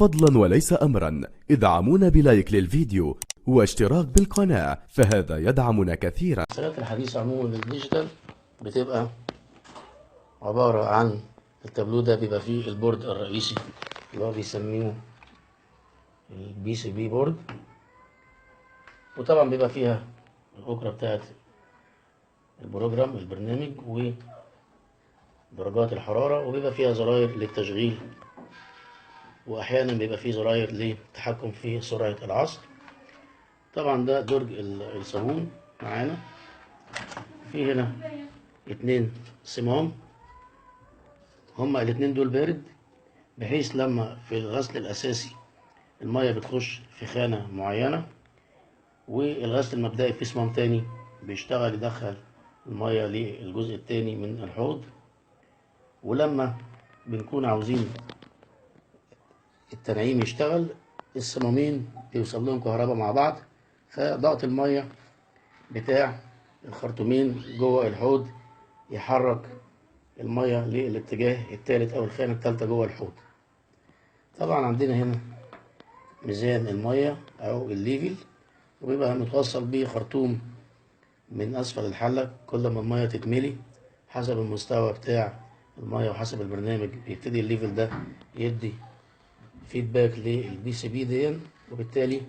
فضلا وليس أمرا ادعمونا بلايك للفيديو واشتراك بالقناة، فهذا يدعمنا كثيرا. الغسالات الحديثة عموما الديجيتال بتبقى عبارة عن التابلو ده بيبقى فيه البورد الرئيسي اللي هو بيسميه البي سي بي بورد، وطبعا بيبقى فيها الأكرة بتاعت البرنامج ودرجات الحرارة، وبيبقى فيها زراير للتشغيل، وأحيانا بيبقى فيه زراير للتحكم في سرعة العصر. طبعا ده درج الصابون معانا، في هنا 2 صمام، هما الاتنين دول بارد، بحيث لما في الغسل الأساسي المية بتخش في خانة معينة، والغسل المبدئي في صمام تاني بيشتغل يدخل المية للجزء التاني من الحوض. ولما بنكون عاوزين التنعيم يشتغل، الصمامين بيوصل لهم كهرباء مع بعض، فضغط المية بتاع الخرطومين جوه الحوض يحرك المية للاتجاه التالت أو الخانة التالتة جوه الحوض. طبعا عندنا هنا ميزان المية أو الليفل، وبيبقى متوصل بيه خرطوم من أسفل الحلة. كل ما المية تتملي حسب المستوى بتاع المية وحسب البرنامج بيبتدي الليفل ده يدي فيدباك للبي سي بي دي، وبالتالي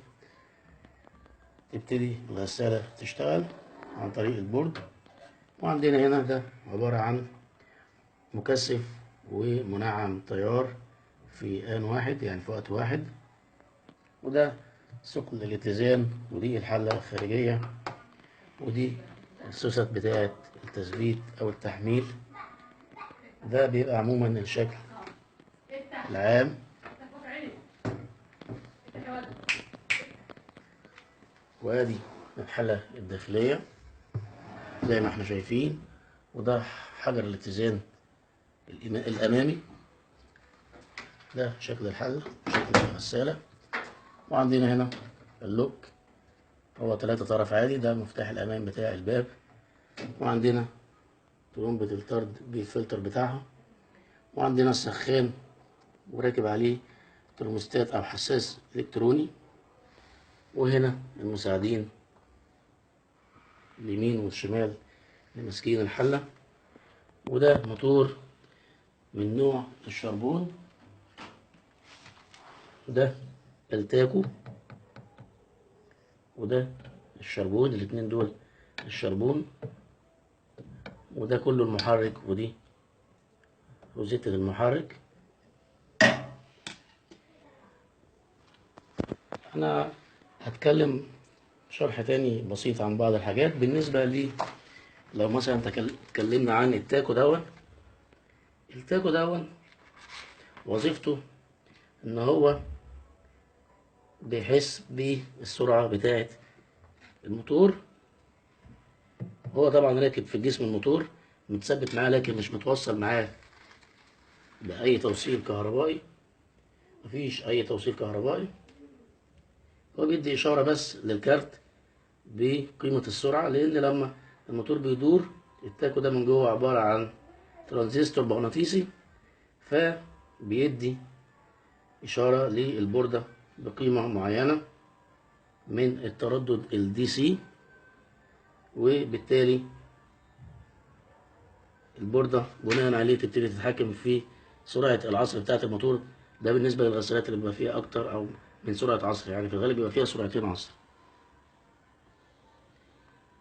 تبتدي الغسالة تشتغل عن طريق البورد. وعندنا هنا ده عبارة عن مكثف ومنعم تيار في آن واحد، يعني في وقت واحد. وده ثقل الاتزان، ودي الحلة الخارجية، ودي السوست بتاعة التثبيت أو التحميل. ده بيبقى عموما الشكل العام. وادي الحلة الداخلية زي ما احنا شايفين، وده حجر الاتزان الأمامي. ده شكل الحلة، شكل الغسالة. وعندنا هنا اللوك، هو 3 طرف عادي، ده مفتاح الأمان بتاع الباب. وعندنا طرمبة الطرد بالفلتر بتاعها، وعندنا السخان وراكب عليه ترموستات أو حساس إلكتروني. وهنا المساعدين اليمين والشمال اللي ماسكين الحلة. وده موتور من نوع الشربون، ده التاكو، وده الشربون، الاتنين دول الشربون. وده كله المحرك، ودي روزيتة المحرك. أنا هتكلم شرح تاني بسيط عن بعض الحاجات. بالنسبة لي لو مثلا اتكلمنا عن التاكو دون وظيفته ان هو بيحس بالسرعة بتاعة الموتور. هو طبعا راكب في جسم الموتور، متثبت معاه، لكن مش متوصل معاه بأي توصيل كهربائي، مفيش أي توصيل كهربائي. هو بيدي إشارة بس للكارت بقيمة السرعة، لأن لما الموتور بيدور التاكو ده من جوه عبارة عن ترانزستور مغناطيسي، فبيدي إشارة للبوردة بقيمة معينة من التردد الدي سي، وبالتالي البوردة بناء عليه تبتدي تتحكم في سرعة العصر بتاعة الموتور. ده بالنسبة للغسالات اللي بيبقى فيها أكتر أو من سرعة عصر، يعني في الغالب بيبقى فيها سرعتين عصر.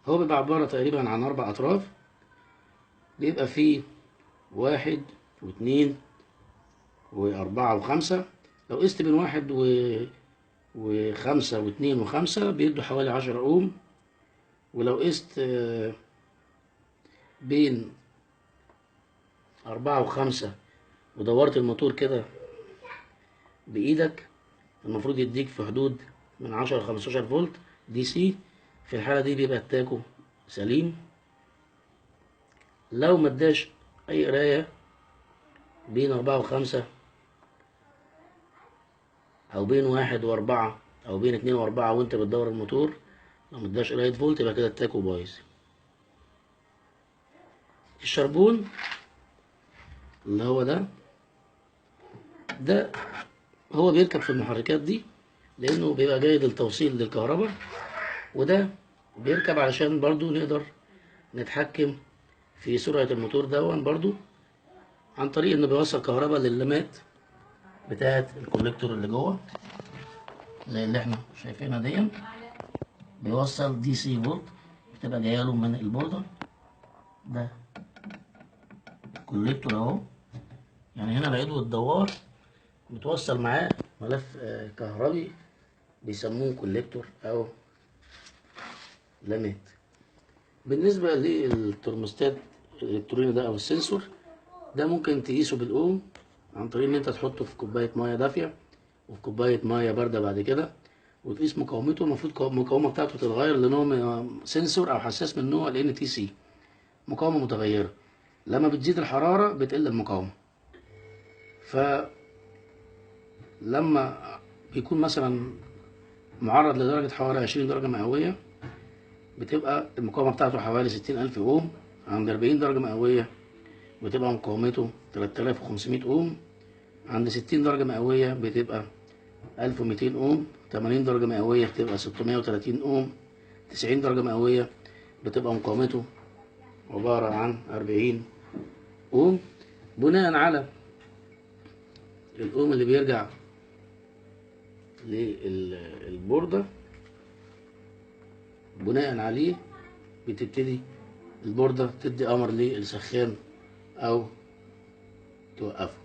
هو بيبقى عبارة تقريبا عن 4 أطراف، بيبقى فيه 1 و2 و4 و5. لو قست بين 1 و5 و2 و5 بيدوا حوالي 10 أوم. ولو قست بين 4 و5 ودورت الموتور كده بإيدك، المفروض يديك في حدود من 10 ل 15 فولت دي سي. في الحالة دي بيبقى التاكو سليم. لو مداش أي قراية بين 4 و5 أو بين 1 و4 أو بين 2 و4 وأنت بتدور الموتور، لو مداش قراية فولت يبقى كده التاكو بايظ. الشربون اللي هو ده هو بيركب في المحركات دي لانه بيبقى جاي للتوصيل للكهرباء، وده بيركب علشان برضو نقدر نتحكم في سرعة الموتور دون برضو عن طريق انه بيوصل كهرباء لللمات بتاعة الكوليكتور اللي جوه زي اللي احنا شايفينها دي. بيوصل دي سي فولت بتبقى جايه له من البوردة. ده الكوليكتور اهو، يعني هنا العضو الدوار متوصل معاه ملف كهربي بيسموه كوليكتور او لامات. بالنسبة للترموستات الالكتروني ده او السنسور ده، ممكن تقيسه بالاوم عن طريق ان انت تحطه في كوباية مية دافية وفي كوباية مية باردة بعد كده، وتقيس مقاومته. المفروض المقاومة بتاعته تتغير لنوع سنسور او حساس من نوع ال NTC، مقاومة متغيرة. لما بتزيد الحرارة بتقل المقاومة. فلما بيكون مثلا معرض لدرجة حوالي 20 درجة مئوية بتبقى المقاومة بتاعته حوالي 60,000 أوم. عند 40 درجة مئوية بتبقى مقاومته 3500 أوم. عند 60 درجة مئوية بتبقى 1200 أوم. 80 درجة مئوية بتبقى 630 أوم. 90 درجة مئوية بتبقى مقاومته عبارة عن 40 أوم. بناء على الأوم اللي بيرجع للبوردة، بناء عليه بتبتدي البوردة تدي أمر للسخان أو توقفه.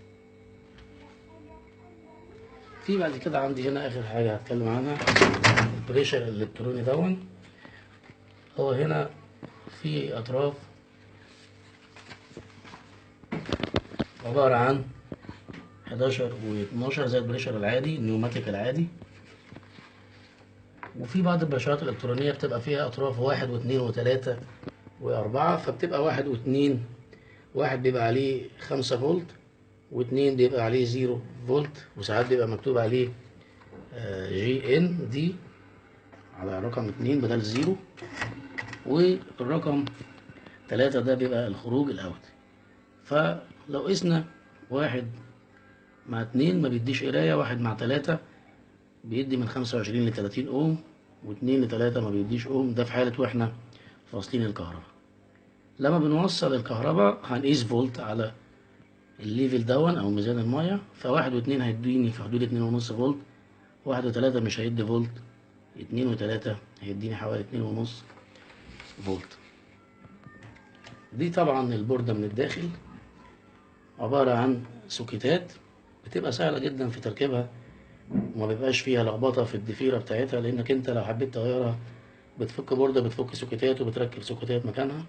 في بعد كده عندي هنا آخر حاجة هتكلم عنها البريشر الإلكتروني دون. هو هنا في أطراف عبارة عن 11 و12 زي البريشر العادي النيوماتيك العادي، وفي بعض البريشرات الإلكترونية بتبقى فيها أطراف 1 و2 و3 و4. فبتبقى 1 و2، واحد بيبقى عليه 5 فولت، و2 بيبقى عليه 0 فولت، وساعات بيبقى مكتوب عليه GND على رقم 2 بدل 0، والرقم 3 ده بيبقى الخروج الأوت. فلو قسنا 1 مع 2 ما بيديش قراية، 1 مع 3 بيدي من 25 ل 30 أوم، و2 ل 3 ما بيديش أوم. ده في حالة واحنا فاصلين الكهرباء. لما بنوصل الكهرباء هنقيس فولت على الليفل دون او ميزان المية. فواحد واتنين هيديني في حدود 2.5 فولت، 1 و3 مش هيدي فولت، 2 و3 هيديني حوالي 2.5 فولت. دي طبعا البوردة من الداخل عبارة عن سوكيتات بتبقى سهلة جدا في تركيبها، وما بيبقاش فيها لخبطة في الضفيرة بتاعتها، لانك انت لو حبيت تغيرها بتفك بوردة بتفك سوكيتات وبتركب سوكيتات مكانها.